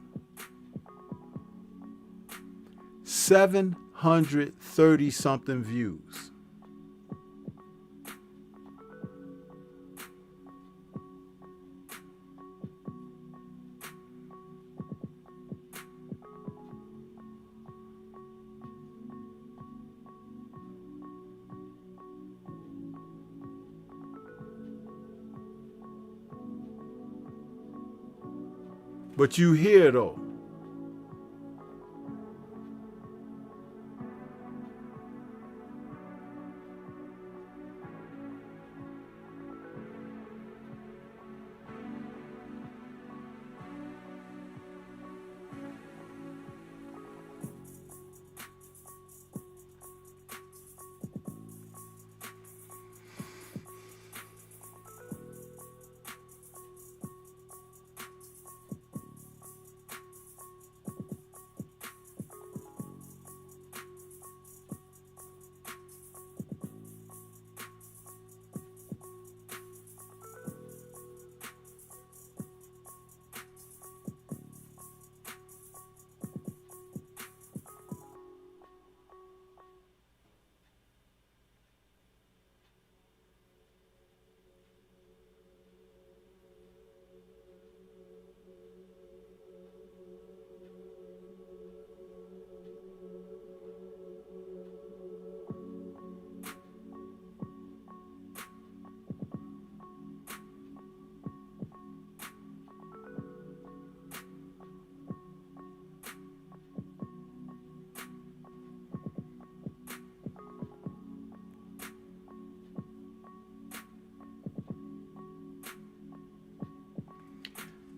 730 something views. But you hear though.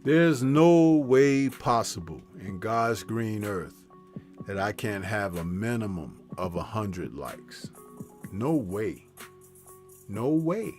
There's no way possible in God's green earth that I can't have a minimum of 100 likes. No way. No way.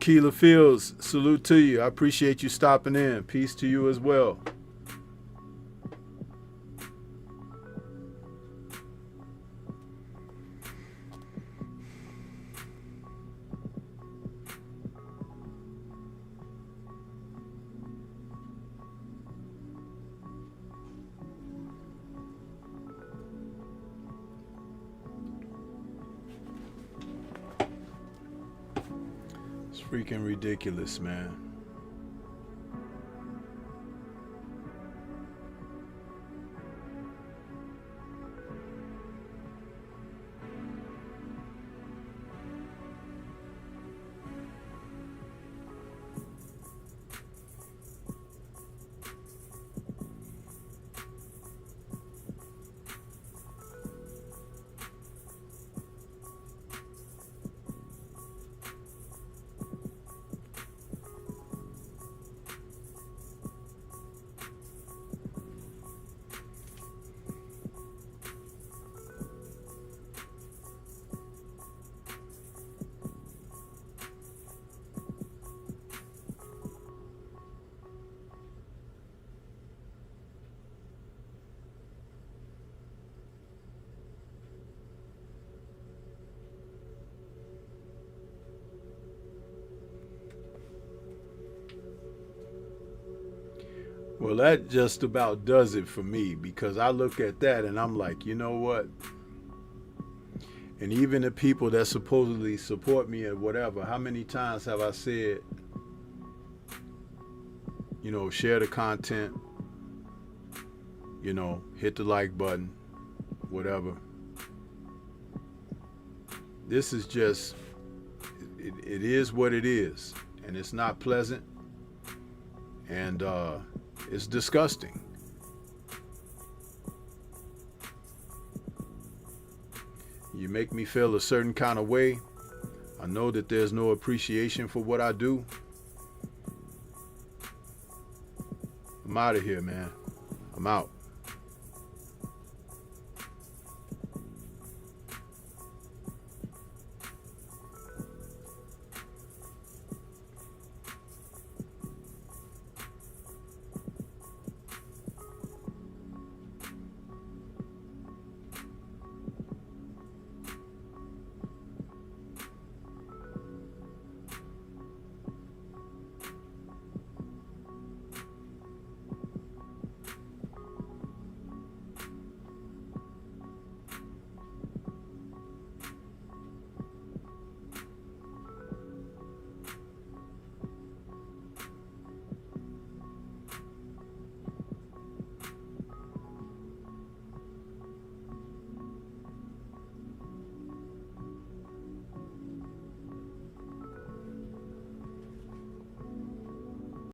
Keela Fields, salute to you. I appreciate you stopping in. Peace to you as well. It's freaking ridiculous, man. Well, that just about does it for me, because I look at that and I'm like, you know what? And even the people that supposedly support me and whatever, how many times have I said, you know, share the content, you know, hit the like button, whatever. This is just, it is what it is. And it's not pleasant. And it's disgusting. You make me feel a certain kind of way. I know that there's no appreciation for what I do. I'm out of here, man. I'm out.